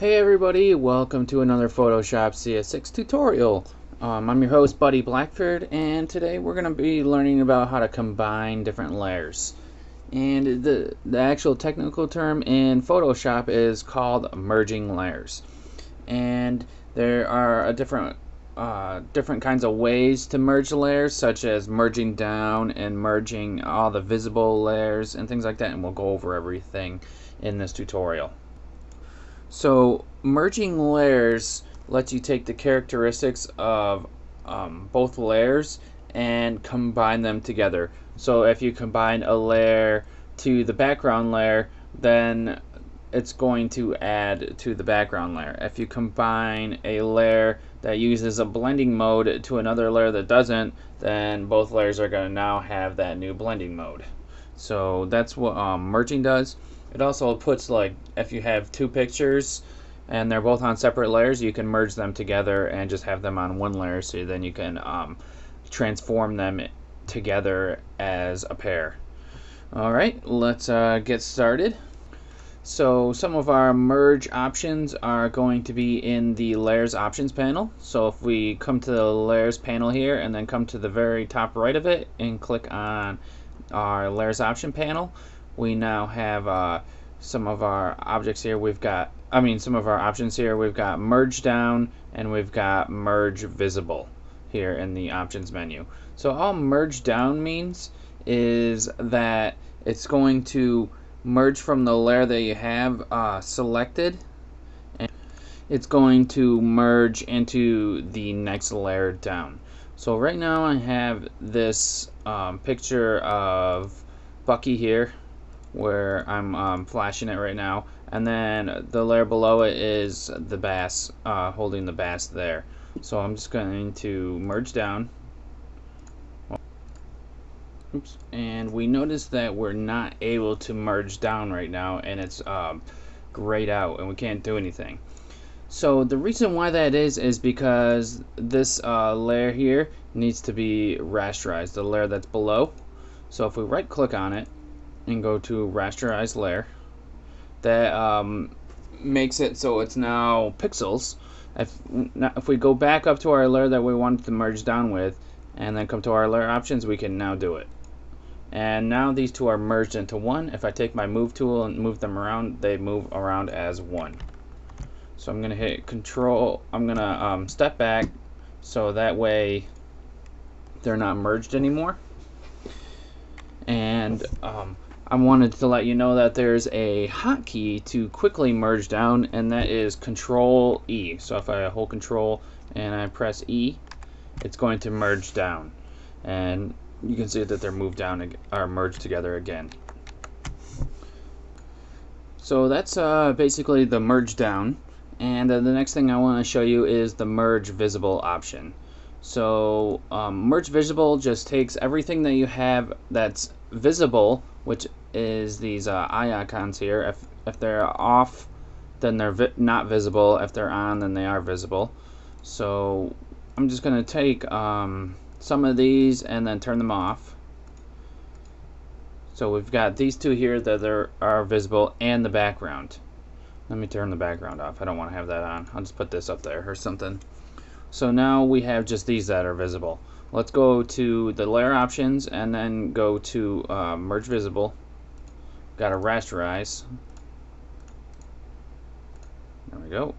Hey everybody, welcome to another Photoshop CS6 tutorial. I'm your host Buddy Blackford, and today we're going to be learning about how to combine different layers. And the actual technical term in Photoshop is called merging layers. And there are different kinds of ways to merge layers, such as merging down and merging all the visible layers and things like that, and we'll go over everything in this tutorial. So merging layers lets you take the characteristics of both layers and combine them together. So if you combine a layer to the background layer, then it's going to add to the background layer. If you combine a layer that uses a blending mode to another layer that doesn't, then both layers are going to now have that new blending mode. So that's what merging does. It also puts, like, if you have two pictures and they're both on separate layers, you can merge them together and just have them on one layer, so then you can transform them together as a pair. Alright, let's get started. So some of our merge options are going to be in the layers options panel. So if we come to the layers panel here and then come to the very top right of it and click on our layers option panel, we now have some of our objects here. Some of our options here. We've got merge down and we've got merge visible here in the options menu. So all merge down means is that it's going to merge from the layer that you have selected, and it's going to merge into the next layer down. So right now I have this picture of Bucky here, where I'm flashing it right now, and then the layer below it is the bass, holding the bass there. So I'm just going to merge down. Oops. And we notice that we're not able to merge down right now, and it's grayed out and we can't do anything. So the reason why that is because this layer here needs to be rasterized, the layer that's below. So if we right click on it and go to rasterize layer, that makes it so it's now pixels. If we go back up to our layer that we wanted to merge down with and then come to our layer options, we can now do it. And now these two are merged into one. If I take my move tool and move them around, they move around as one. So I'm going to hit control, I'm going to step back so that way they're not merged anymore. And I wanted to let you know that there's a hotkey to quickly merge down, and that is Control E. So if I hold Control and I press E, it's going to merge down, and you can see that they're moved down or merged together again. So that's basically the merge down, and the next thing I want to show you is the merge visible option. So merge visible just takes everything that you have that's visible, which is these eye icons here. If they're off, then they're not visible. If they're on, then they are visible. So I'm just going to take some of these and then turn them off. So we've got these two here that are visible, and the background. Let me turn the background off. I don't want to have that on. I'll just put this up there or something. So now we have just these that are visible. Let's go to the layer options and then go to merge visible. Got to rasterize. There we go.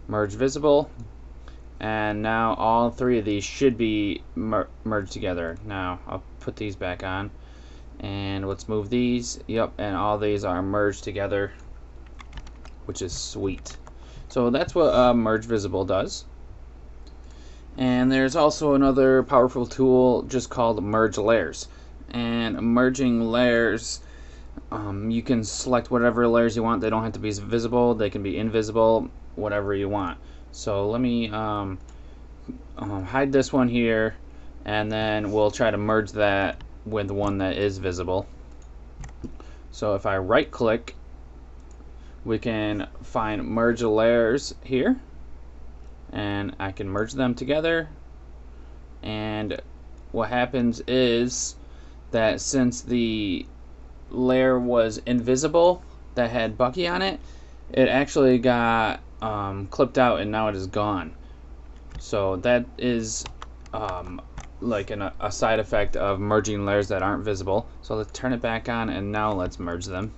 Merge visible. And now all three of these should be merged together. Now I'll put these back on, and let's move these. Yep, and all these are merged together, which is sweet. So that's what merge visible does. And there's also another powerful tool just called merge layers. And merging layers, you can select whatever layers you want. They don't have to be visible, they can be invisible, whatever you want. So let me hide this one here, and then we'll try to merge that with the one that is visible. So if I right click, we can find merge layers here, and I can merge them together. And what happens is that since the layer was invisible that had Bucky on it, it actually got clipped out and now it is gone. So that is like a side effect of merging layers that aren't visible. So let's turn it back on, and now let's merge them.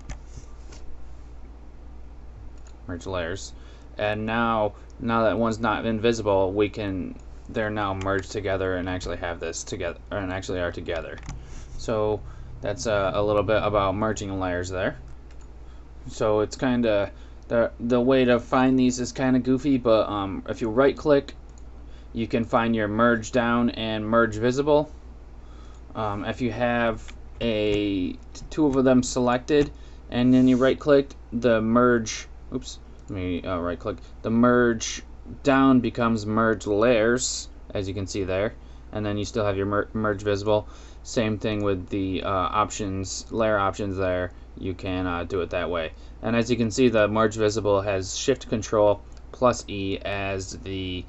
Merge layers. And now that one's not invisible, they're now merged together and actually have this together, and actually are together. So that's a little bit about merging layers there. So it's kind of, the way to find these is kind of goofy, but if you right click, you can find your merge down and merge visible. If you have two of them selected and then you right click, the merge, oops, let me right click, the merge down becomes merge layers, as you can see there, and then you still have your merge visible. Same thing with the layer options there. You can do it that way. And as you can see, the merge visible has shift control plus E as the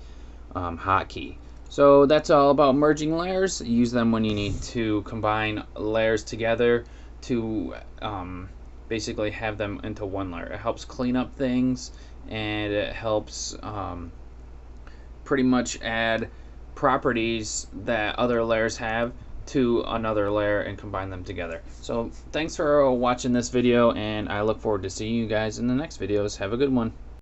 hotkey. So that's all about merging layers. Use them when you need to combine layers together to basically have them into one layer. It helps clean up things, and it helps pretty much add properties that other layers have to another layer and combine them together. So thanks for watching this video, and I look forward to seeing you guys in the next videos. Have a good one.